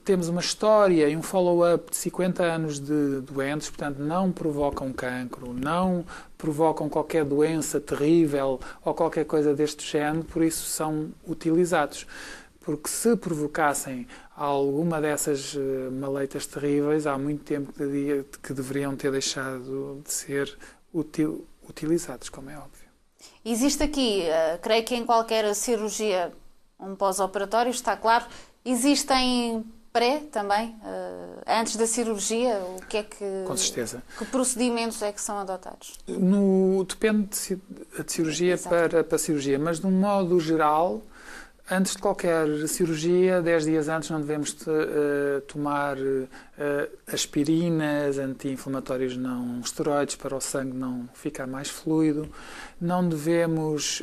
temos uma história e um follow-up de 50 anos de doentes, portanto não provocam cancro, não provocam qualquer doença terrível ou qualquer coisa deste género, por isso são utilizados. Porque se provocassem alguma dessas maleitas terríveis, há muito tempo que deveriam ter deixado de ser utilizados, como é óbvio. Existe aqui, creio que em qualquer cirurgia, um pós-operatório, está claro, existem pré também, antes da cirurgia, o que é que... Com certeza. Que procedimentos é que são adotados? Depende de cirurgia para cirurgia, mas de um modo geral... Antes de qualquer cirurgia, 10 dias antes, não devemos tomar aspirinas, anti-inflamatórios não esteroides, para o sangue não ficar mais fluido. Não devemos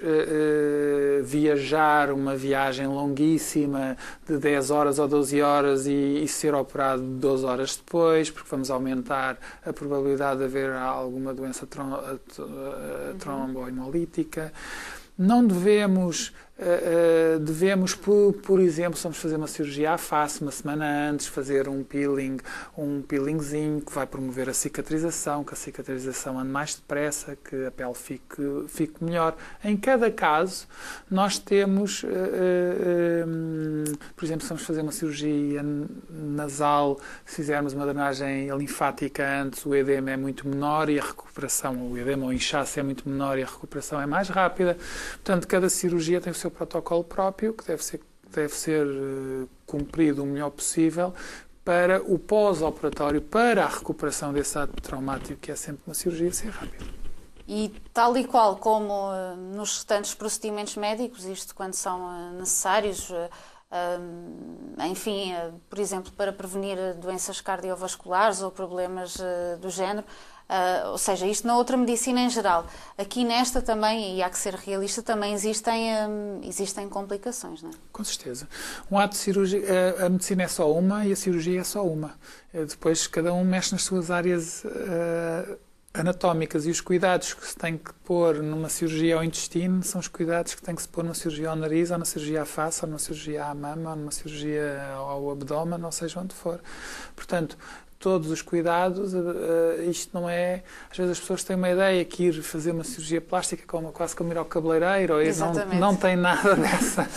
viajar uma viagem longuíssima de 10 horas ou 12 horas e ser operado 12 horas depois, porque vamos aumentar a probabilidade de haver alguma doença tromboemolítica. Não devemos devemos, por exemplo, se vamos fazer uma cirurgia à face, uma semana antes, fazer um peelingzinho que vai promover a cicatrização, que a cicatrização ande mais depressa, que a pele fique melhor. Em cada caso, nós temos, por exemplo, se vamos fazer uma cirurgia nasal, se fizermos uma drenagem linfática antes, o edema é muito menor e a recuperação, o edema ou inchaço é muito menor e a recuperação é mais rápida. Portanto, cada cirurgia tem o seu protocolo próprio, que deve ser cumprido o melhor possível para o pós-operatório, para a recuperação desse ato traumático, que é sempre uma cirurgia, ser rápida. E tal e qual como nos restantes procedimentos médicos, isto quando são necessários, enfim, por exemplo, para prevenir doenças cardiovasculares ou problemas do género, ou seja, isto na outra medicina em geral. Aqui nesta também, e há que ser realista, também existem complicações, não é? Com certeza. Um ato cirúrgico, a medicina é só uma e a cirurgia é só uma. Depois cada um mexe nas suas áreas anatómicas e os cuidados que se tem que pôr numa cirurgia ao intestino são os cuidados que tem que se pôr numa cirurgia ao nariz, ou na cirurgia à face, ou numa cirurgia à mama, ou numa cirurgia ao abdômen, ou seja onde for. Portanto, todos os cuidados, isto não é... Às vezes as pessoas têm uma ideia que ir fazer uma cirurgia plástica quase como ir ao cabeleireiro, ou não tem nada dessa.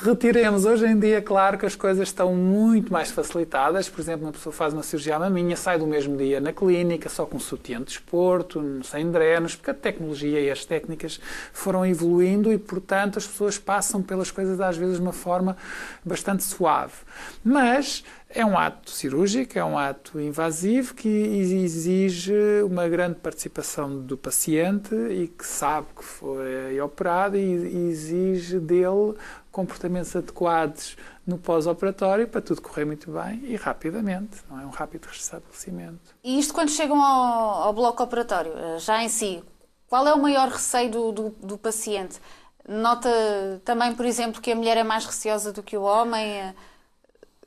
Retiremos. Hoje em dia, claro que as coisas estão muito mais facilitadas. Por exemplo, uma pessoa faz uma cirurgia à maminha, sai do mesmo dia na clínica, só com sutiã de desporto, sem drenos, porque a tecnologia e as técnicas foram evoluindo e, portanto, as pessoas passam pelas coisas às vezes de uma forma bastante suave. Mas é um ato cirúrgico, é um ato invasivo que exige uma grande participação do paciente e que sabe que foi operado e exige dele comportamentos adequados no pós-operatório para tudo correr muito bem e rapidamente, não é um rápido restabelecimento. E isto quando chegam ao bloco operatório, já em si, qual é o maior receio do paciente? Nota também, por exemplo, que a mulher é mais receosa do que o homem?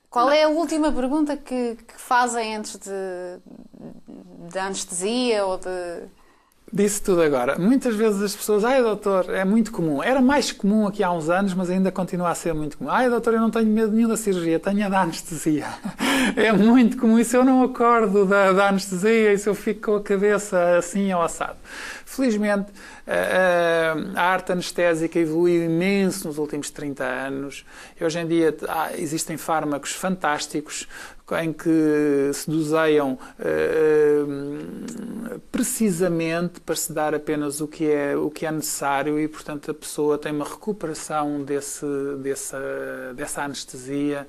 Qual é a última pergunta que fazem antes de anestesia ou de... Disse tudo agora. Muitas vezes as pessoas, doutor, é muito comum. Era mais comum aqui há uns anos, mas ainda continua a ser muito comum. Doutor, eu não tenho medo nenhum da cirurgia, tenho a da anestesia. É muito comum. E se eu não acordo da anestesia, e se eu fico com a cabeça assim ou assado? Felizmente, a arte anestésica evoluiu imenso nos últimos 30 anos. E hoje em dia existem fármacos fantásticos em que se doseiam precisamente para se dar apenas o que é necessário e, portanto, a pessoa tem uma recuperação dessa anestesia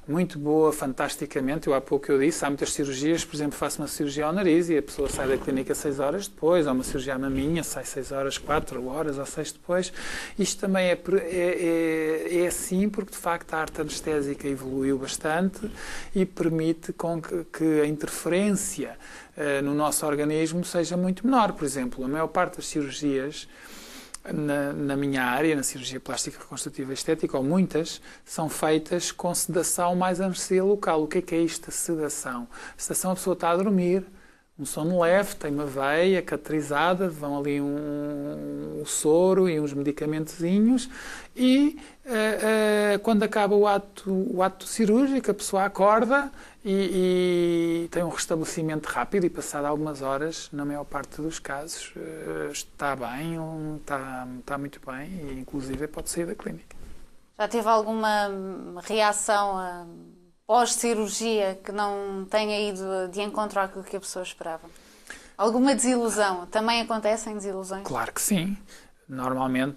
muito boa, fantasticamente. Há pouco eu disse, há muitas cirurgias, por exemplo, faço uma cirurgia ao nariz e a pessoa sai da clínica 6 horas depois, ou uma cirurgia à maminha, sai 6 horas, 4 horas ou 6 depois. Isto também é assim porque, de facto, a arte anestésica evoluiu bastante e permite com que a interferência no nosso organismo seja muito menor. Por exemplo, a maior parte das cirurgias na minha área, na cirurgia plástica reconstrutiva estética, ou muitas, são feitas com sedação mais anestesia local. O que é isto, a sedação? A sedação, a pessoa está a dormir, um sono leve, tem uma veia cateterizada, vão ali um soro e uns medicamentozinhos e quando acaba o ato cirúrgico, a pessoa acorda e tem um restabelecimento rápido e passado algumas horas, na maior parte dos casos, está bem, está muito bem e inclusive pode sair da clínica. Já teve alguma reação pós-cirurgia que não tenha ido de encontro àquilo que a pessoa esperava? Alguma desilusão? Também acontecem desilusões? Claro que sim. Normalmente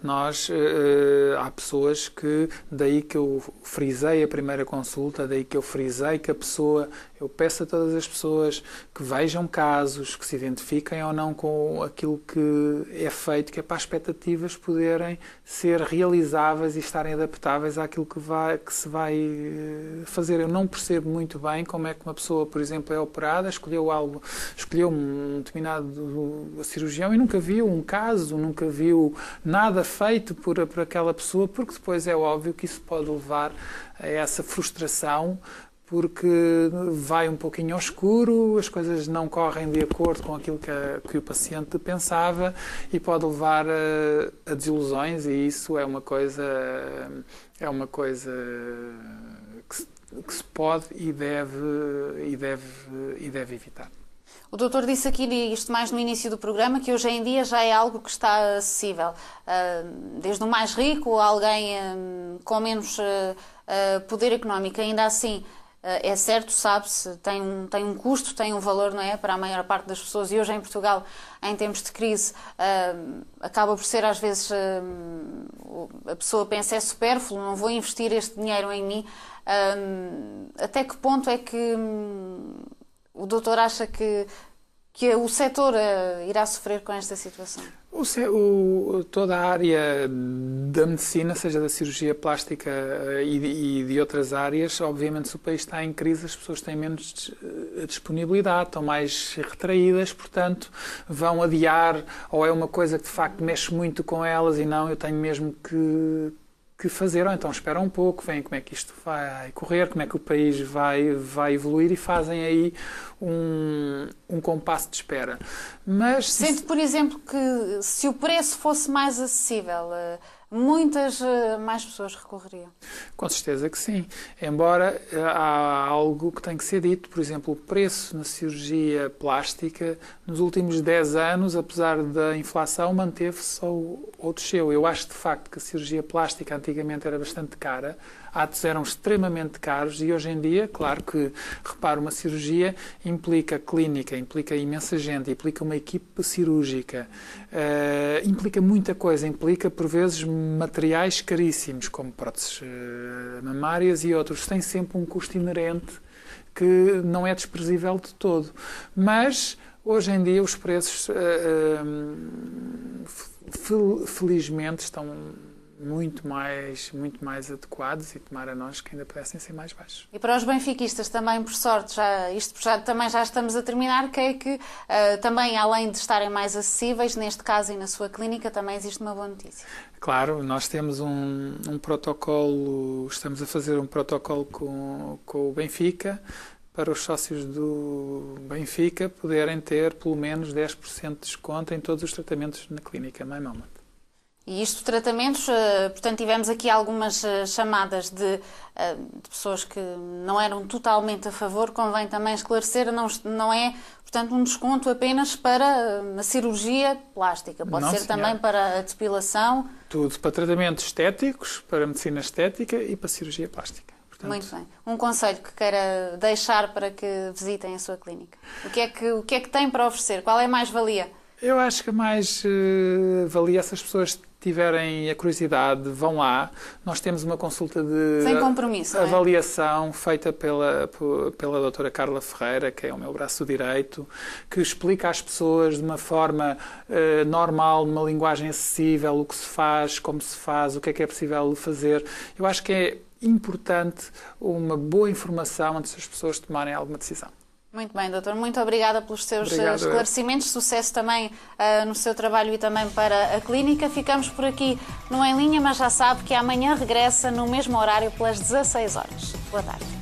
há pessoas que, daí que eu frisei a primeira consulta, daí que eu frisei que a pessoa, eu peço a todas as pessoas que vejam casos, que se identifiquem ou não com aquilo que é feito, que é para as expectativas poderem ser realizáveis e estarem adaptáveis àquilo que se vai fazer. Eu não percebo muito bem como é que uma pessoa, por exemplo, é operada, escolheu um determinado cirurgião e nunca viu um caso, nunca viu nada feito por aquela pessoa, porque depois é óbvio que isso pode levar a essa frustração, porque vai um pouquinho ao escuro, as coisas não correm de acordo com aquilo que o paciente pensava e pode levar a desilusões, e isso é uma coisa que se pode e deve evitar. O doutor disse aqui, isto mais no início do programa, que hoje em dia já é algo que está acessível. Desde o mais rico, alguém com menos poder económico. Ainda assim, é certo, sabe-se, tem um custo, tem um valor, não é, para a maior parte das pessoas. E hoje em Portugal, em tempos de crise, acaba por ser às vezes, a pessoa pensa, é supérfluo, não vou investir este dinheiro em mim. Até que ponto é que o doutor acha que o setor irá sofrer com esta situação? Toda a área da medicina, seja da cirurgia plástica e de outras áreas, obviamente, se o país está em crise, as pessoas têm menos disponibilidade, estão mais retraídas, portanto, vão adiar, ou é uma coisa que de facto mexe muito com elas e não, eu tenho mesmo que fazer, ou então esperam um pouco, veem como é que isto vai correr, como é que o país vai evoluir e fazem aí um compasso de espera. Mas sente, por exemplo, que se o preço fosse mais acessível, muitas mais pessoas recorreriam? Com certeza que sim. Embora há algo que tem que ser dito, por exemplo, o preço na cirurgia plástica nos últimos 10 anos, apesar da inflação, manteve-se ou desceu. Eu acho de facto que a cirurgia plástica antigamente era bastante cara, atos eram extremamente caros e hoje em dia, claro que, repara, uma cirurgia implica clínica, implica imensa gente, implica uma equipe cirúrgica, implica muita coisa, implica por vezes materiais caríssimos, como próteses mamárias e outros. Tem sempre um custo inerente que não é desprezível de todo. Mas, hoje em dia, os preços, felizmente, estão muito mais adequados e tomara nós que ainda pudessem ser mais baixos. E para os benfiquistas também, por sorte, também já estamos a terminar, creio que também, além de estarem mais acessíveis, neste caso e na sua clínica, também existe uma boa notícia. Claro, nós temos um protocolo, estamos a fazer um protocolo com o Benfica, para os sócios do Benfica poderem ter pelo menos 10% de desconto em todos os tratamentos na clínica MyMoments. E isto, tratamentos, portanto, tivemos aqui algumas chamadas de pessoas que não eram totalmente a favor, convém também esclarecer, não é, portanto, um desconto apenas para a cirurgia plástica, pode ser também para a depilação. Tudo, para tratamentos estéticos, para medicina estética e para cirurgia plástica. Portanto, muito bem. Um conselho que queira deixar para que visitem a sua clínica. O que é que tem para oferecer? Qual é a mais-valia? Eu acho que a mais-valia, essas pessoas tiverem a curiosidade, vão lá. Nós temos uma consulta de sem compromisso, avaliação feita pela doutora Carla Ferreira, que é o meu braço direito, que explica às pessoas de uma forma normal, numa linguagem acessível, o que se faz, como se faz, o que é possível fazer. Eu acho que é importante uma boa informação antes das pessoas tomarem alguma decisão. Muito bem, doutor. Muito obrigada pelos seus esclarecimentos. Sucesso também no seu trabalho e também para a clínica. Ficamos por aqui no Em Linha, mas já sabe que amanhã regressa no mesmo horário pelas 16 horas. Boa tarde.